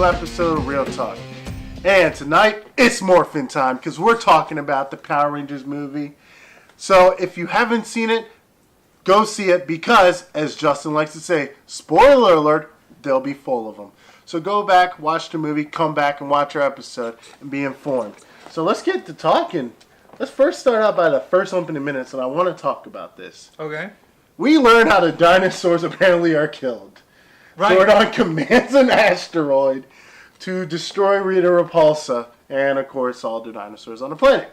episode of Real Talk. And tonight, it's morphin' time because we're talking about the Power Rangers movie. So if you haven't seen it, go see it because, as Justin likes to say, spoiler alert, they'll be full of them. So go back, watch the movie, come back and watch our episode and be informed. So let's get to talking. Let's first start out by the first opening minutes, and I want to talk about this. Okay. We learn how the dinosaurs apparently are killed. Right. Zordon commands an asteroid to destroy Rita Repulsa and, of course, all the dinosaurs on the planet.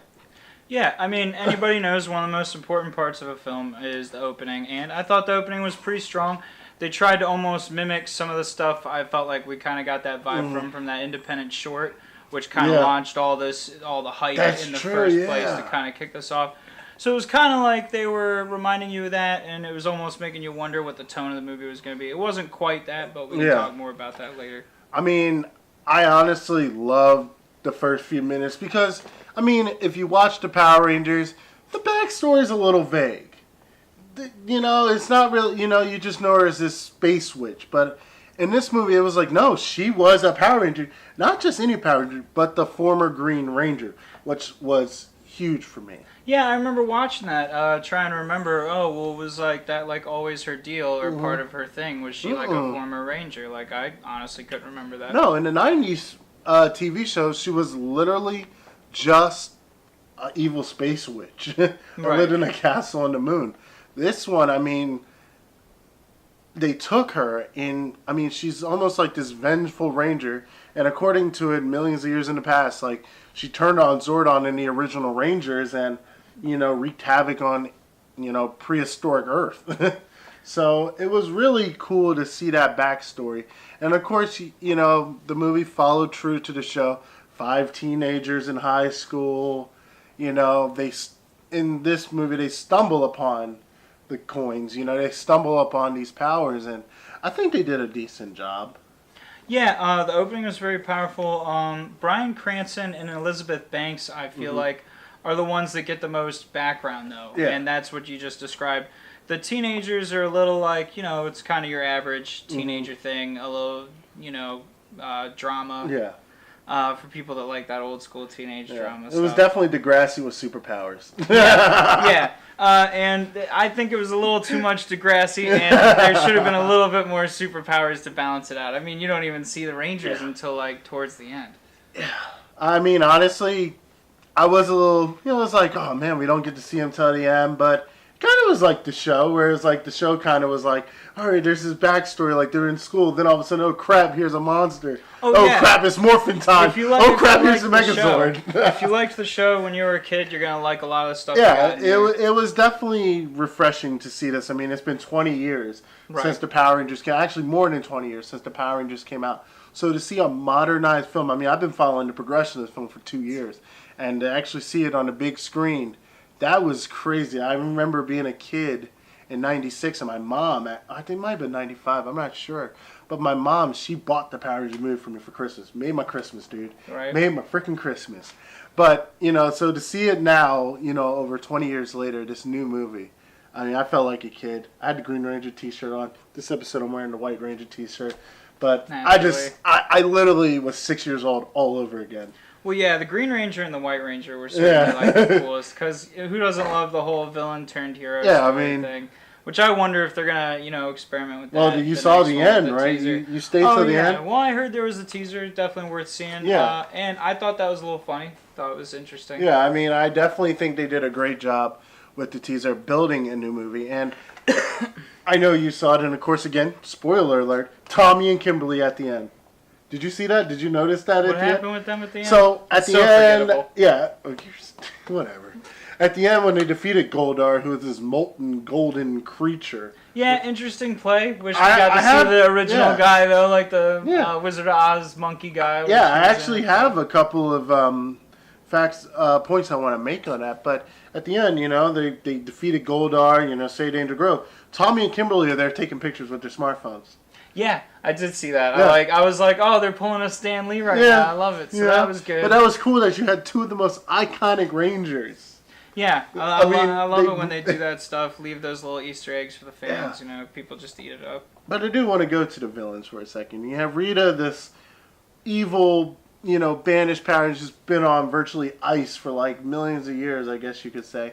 Yeah, I mean, anybody knows one of the most important parts of a film is the opening, and I thought the opening was pretty strong. They tried to almost mimic some of the stuff I felt like we kind of got that vibe from that independent short, which kind of launched all the hype in the first place to kind of kick this off. So it was kind of like they were reminding you of that, and it was almost making you wonder what the tone of the movie was going to be. It wasn't quite that, but we can talk more about that later. I mean, I honestly loved the first few minutes because, I mean, if you watch the Power Rangers, the backstory is a little vague. You know, it's not really, you know, you just know her as this space witch. But in this movie, it was like, no, she was a Power Ranger. Not just any Power Ranger, but the former Green Ranger, which was huge for me. Yeah, I remember watching that, trying to remember, was like that like always her deal or part of her thing? Was she like a former Ranger? Like, I honestly couldn't remember that. No, in the 90s TV shows, she was literally just an evil space witch. Lived in a castle on the moon. This one, I mean, they took her in, I mean, she's almost like this vengeful ranger, and according to it, millions of years in the past, like, she turned on Zordon in the original Rangers and, you know, wreaked havoc on, you know, prehistoric Earth. So it was really cool to see that backstory. And of course, you know, the movie followed true to the show. 5 teenagers in high school, you know, in this movie, they stumble upon the coins, you know, they stumble upon these powers, and I think they did a decent job. Yeah, the opening was very powerful. Bryan Cranston and Elizabeth Banks, I feel like, are the ones that get the most background, though, and that's what you just described. The teenagers are a little like, you know, it's kind of your average teenager thing, a little, you know, drama. Yeah. For people that like that old school teenage drama stuff. It was definitely Degrassi with superpowers. And I think it was a little too much Degrassi, and there should have been a little bit more superpowers to balance it out. I mean, you don't even see the Rangers until, like, towards the end. Yeah. I mean, honestly, I was a little, you know, it was like, oh, man, we don't get to see them till the end, but kind of was like the show, where it's like the show kind of was like, all right, there's this backstory, like they're in school, then all of a sudden, oh crap, here's a monster. Oh crap, it's morphin' time. Oh crap, here's the Megazord. If you liked the show when you were a kid, you're going to like a lot of the stuff. Yeah, it was definitely refreshing to see this. I mean, it's been 20 years since the Power Rangers came out. Actually, more than 20 years since the Power Rangers came out. So to see a modernized film, I mean, I've been following the progression of this film for 2 years. And to actually see it on the big screen, that was crazy. I remember being a kid in 96, and my mom, I think it might have been 95, I'm not sure. But my mom, she bought the Power Rangers movie for me for Christmas. Made my Christmas, dude. Right. Made my freaking Christmas. But, you know, so to see it now, you know, over 20 years later, this new movie, I mean, I felt like a kid. I had the Green Ranger t-shirt on. This episode, I'm wearing the White Ranger t-shirt. But I literally was 6 years old all over again. Well, yeah, the Green Ranger and the White Ranger were certainly like the coolest, because who doesn't love the whole villain turned hero thing? Which I wonder if they're gonna, you know, experiment with that. Well, you saw the end, right? You stayed till the end. Well, I heard there was a teaser, definitely worth seeing. Yeah. And I thought that was a little funny. Thought it was interesting. Yeah, I mean, I definitely think they did a great job with the teaser, building a new movie. And I know you saw it, and of course, again, spoiler alert: Tommy and Kimberly at the end. Did you see that? Did you notice that? What happened with them at the end? So at the end, whatever. At the end, when they defeated Goldar, who is this molten golden creature. Yeah, interesting play. Wish we got to see the original guy though, like the Wizard of Oz monkey guy. Yeah, I actually have a couple of points I want to make on that. But at the end, you know, they defeated Goldar. You know, Say Danger Grove. Tommy and Kimberly are there taking pictures with their smartphones. Yeah, I did see that. Yeah. I was like, oh, they're pulling a Stan Lee right now. I love it. So that was good. But that was cool that you had two of the most iconic Rangers. Yeah, I love it when they do that stuff. Leave those little Easter eggs for the fans. You know, people just eat it up. But I do want to go to the villains for a second. You have Rita, this evil, banished Power Rangers, just been on virtually ice for like millions of years, I guess you could say.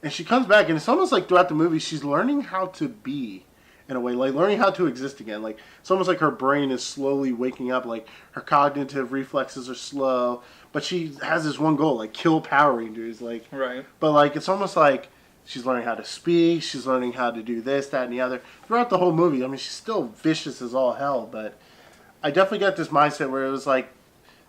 And she comes back, and it's almost like throughout the movie, she's learning how to be, in a way, like learning how to exist again. Like it's almost like her brain is slowly waking up. Like her cognitive reflexes are slow, but she has this one goal, like kill Power Rangers. Like, right. But like it's almost like she's learning how to speak. She's learning how to do this, that, and the other throughout the whole movie. I mean, she's still vicious as all hell, but I definitely got this mindset where it was like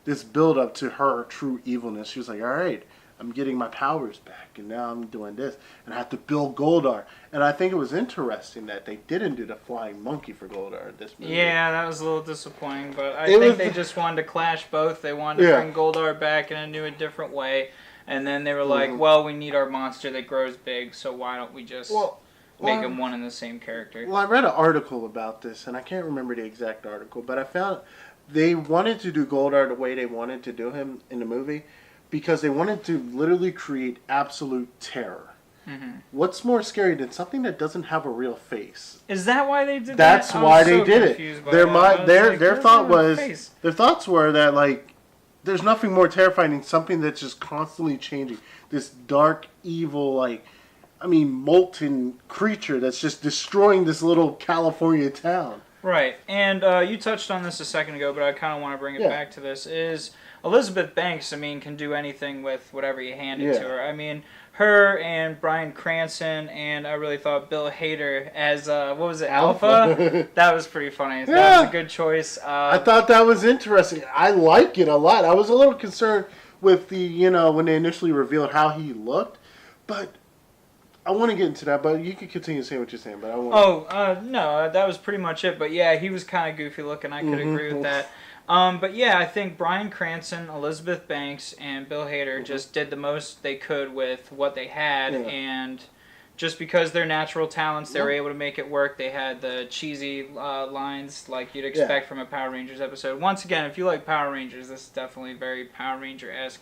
this build up to her true evilness. She was like, all right, I'm getting my powers back, and now I'm doing this, and I have to build Goldar. And I think it was interesting that they didn't do the flying monkey for Goldar in this movie. Yeah, that was a little disappointing, but I think they just wanted to clash both. They wanted to bring Goldar back in a new and different way, and then they were like, well, we need our monster that grows big, so why don't we just make him one and the same character? Well, I read an article about this, and I can't remember the exact article, but I found they wanted to do Goldar the way they wanted to do him in the movie, because they wanted to literally create absolute terror. Mm-hmm. What's more scary than something that doesn't have a real face? Is that why they did that? That's why they did it. Their thoughts were that like there's nothing more terrifying than something that's just constantly changing. This dark, evil, molten creature that's just destroying this little California town. Right, and you touched on this a second ago, but I kind of want to bring it back to this. Is Elizabeth Banks, can do anything with whatever you hand it to her. Her and Bryan Cranston, and I really thought Bill Hader as, Alpha? That was pretty funny. That was a good choice. I thought that was interesting. I like it a lot. I was a little concerned with the, when they initially revealed how he looked, but I want to get into that, but you can continue saying what you're saying, but I want no, that was pretty much it, but yeah, he was kind of goofy looking. I could agree with that. But yeah, I think Bryan Cranston, Elizabeth Banks, and Bill Hader just did the most they could with what they had, and just because they're natural talents, they were able to make it work. They had the cheesy lines like you'd expect from a Power Rangers episode. Once again, if you like Power Rangers, this is definitely very Power Ranger-esque.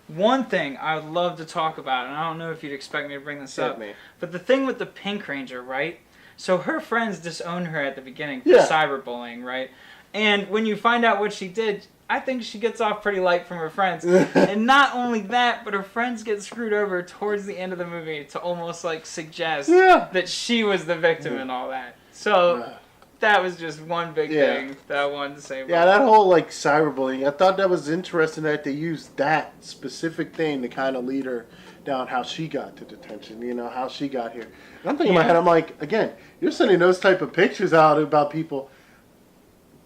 One thing I would love to talk about, and I don't know if you'd expect me to bring this up, but the thing with the Pink Ranger, right? So her friends disown her at the beginning for cyberbullying, right? And when you find out what she did, I think she gets off pretty light from her friends. And not only that, but her friends get screwed over towards the end of the movie to almost suggest that she was the victim and all that. So that was just one big thing that I wanted to say about that whole cyberbullying. I thought that was interesting that they used that specific thing to kind of lead her down how she got to detention, how she got here. And I'm thinking in my head, I'm like, again, you're sending those type of pictures out about people.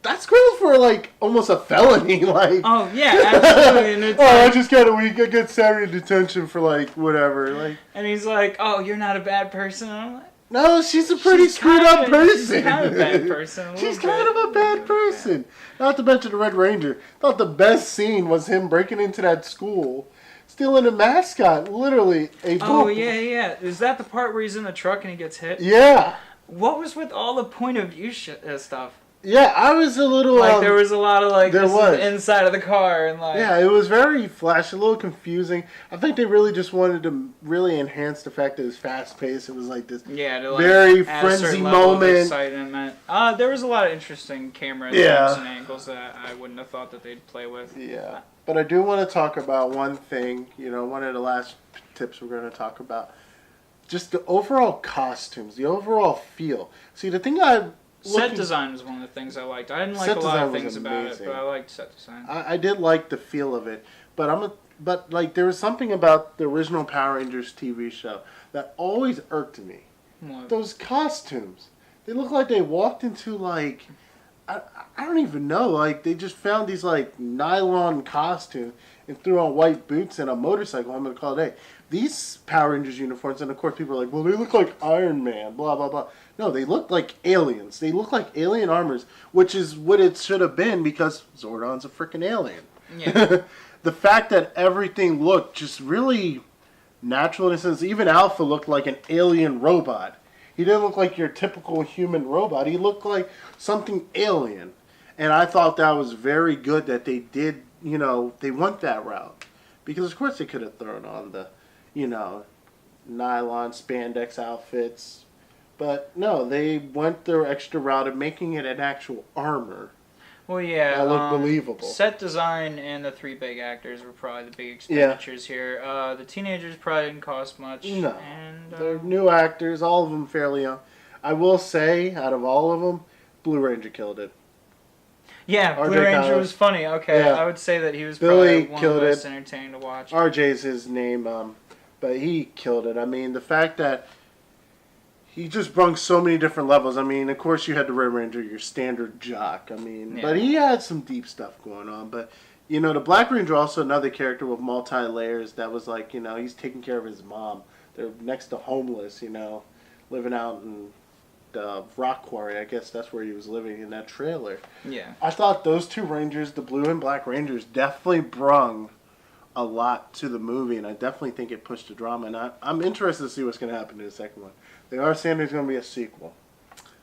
That's gross for almost a felony. Oh yeah, absolutely. And it's I just got a week. I get Saturday detention for whatever. And he's like, "Oh, you're not a bad person." And I'm like, no, she's a pretty screwed up person. She's kind of a bad person. She's kind of a bad person. Not to mention the Red Ranger. Thought the best scene was him breaking into that school, stealing a mascot, literally a book. Oh yeah. Is that the part where he's in the truck and he gets hit? Yeah. What was with all the point of view stuff? Yeah, I was a little... there was a lot of, this is the inside of the car, and, Yeah, it was very flashy, a little confusing. I think they really just wanted to really enhance the fact that it was fast-paced. It was this very frenzy moment. There was a lot of interesting camera and angles that I wouldn't have thought that they'd play with. Yeah, but I do want to talk about one thing, one of the last tips we're going to talk about. Just the overall costumes, the overall feel. See, the thing Set design was one of the things I liked. I didn't like a lot of things about it, but I liked set design. I did like the feel of it, but there was something about the original Power Rangers TV show that always irked me. What? Those costumes. They look like they walked into I don't even know. They just found these nylon costumes and threw on white boots and a motorcycle. I'm gonna call it these Power Rangers uniforms, and of course people are like, well, they look like Iron Man, blah blah blah. No, they look like aliens. They look like alien armors, which is what it should have been because Zordon's a freaking alien. Yeah. The fact that everything looked just really natural in a sense. Even Alpha looked like an alien robot. He didn't look like your typical human robot. He looked like something alien. And I thought that was very good that they did, they went that route. Because of course they could have thrown on the, nylon spandex outfits. But no, they went their extra route of making it an actual armor. Well, yeah. That looked believable. Set design and the 3 big actors were probably the big expenditures here. The teenagers probably didn't cost much. No. And, they're new actors, all of them fairly young. I will say, out of all of them, Blue Ranger killed it. Yeah, RJ Blue Ranger Kyler. was funny. Okay, Yeah. I would say that he was Billy probably one killed of the most it. entertaining to watch. RJ's his name, but he killed it. I mean, the fact that he just brung so many different levels. I mean, of course, you had the Red Ranger, your standard jock. I mean, but he had some deep stuff going on. But, you know, the Black Ranger also another character with multi-layers that was like, you know, he's taking care of his mom. They're next to homeless, you know, living out in the rock quarry. I guess that's where he was living in that trailer. Yeah. I thought those 2 Rangers, the Blue and Black Rangers, definitely brung a lot to the movie, and I definitely think it pushed the drama. And I'm interested to see what's going to happen in the second one. They are saying there's going to be a sequel.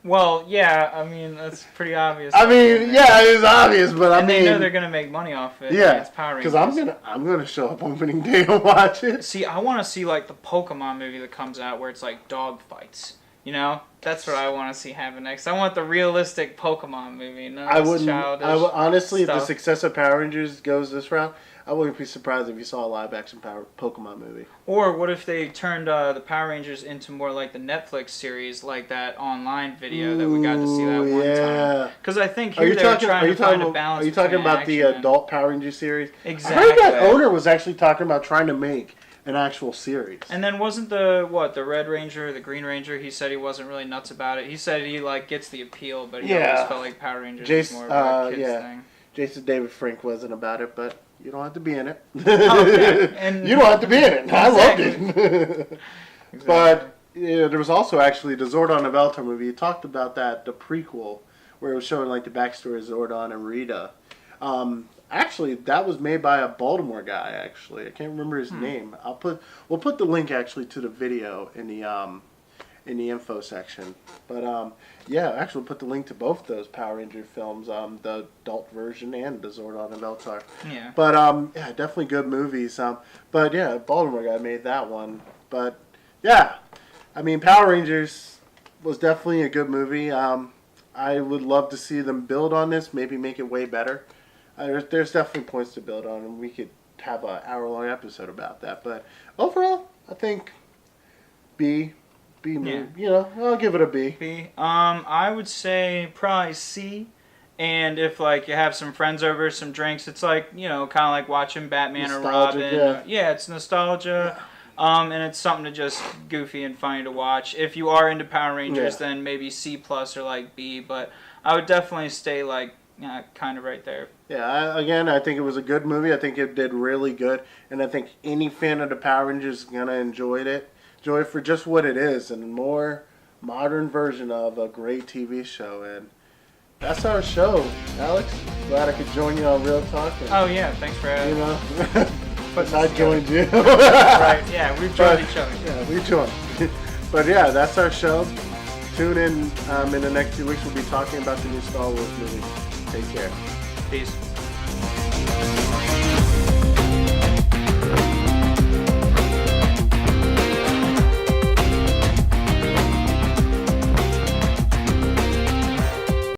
Well, yeah, I mean, that's pretty obvious. I mean, yeah, it is obvious, but I mean, they know they're going to make money off it. Yeah, it's Power Rangers. because I'm gonna show up opening day and watch it. See, I want to see like the Pokemon movie that comes out where it's like dog fights. You know, that's what I want to see happen next. I want the realistic Pokemon movie. None of this childish honestly, stuff. if the success of Power Rangers goes this route, I wouldn't be surprised if you saw a live-action Pokemon movie. Or what if they turned the Power Rangers into more like the Netflix series, like that online video that we got to see that one time? Because I think here they're trying to find a balance. Are you talking between about the action adult Power Rangers series? Exactly. I heard that owner was actually talking about trying to make an actual series. And then wasn't the Red Ranger, the Green Ranger? He said he wasn't really nuts about it. He said he like gets the appeal, but he always felt like Power Rangers was more of a kid's thing. Jason David Frank wasn't about it, but you don't have to be in it. And you don't have to be in it. I loved it. Exactly. But yeah, there was also actually the Zordon and Veltar movie. You talked about that, the prequel, where it was showing like the backstory of Zordon and Rita. Actually, that was made by a Baltimore guy. Actually, I can't remember his name. We'll put the link actually to the video in the info section. But yeah, actually, we'll put the link to both those Power Ranger films, the adult version and the Zordon and Veltar. Yeah. But yeah, definitely good movies. But yeah, Baltimore guy made that one. But yeah, I mean, Power Rangers was definitely a good movie. I would love to see them build on this, maybe make it way better. There's definitely points to build on, and we could have an hour-long episode about that. But overall, I think B movie. You know, I'll give it a B. B. I would say probably C. And if like you have some friends over, some drinks, it's like, you know, kind of like watching Batman Nostalgic, or Robin. yeah. It's nostalgia. And it's something to just goofy and funny to watch. If you are into Power Rangers, then maybe C+ or like B. But I would definitely stay like kind of right there. Yeah, I think it was a good movie. I think it did really good, and I think any fan of the Power Rangers is gonna enjoy it for just what it is, and a more modern version of a great TV show. And that's our show, Alex. Glad I could join you on Real Talk. And, oh yeah, thanks for having me. You know, but I joined you. Right? Yeah, we've joined each other. Yeah, we joined. But yeah, that's our show. Tune in the next few weeks. We'll be talking about the new Star Wars movie. Take care. Peace.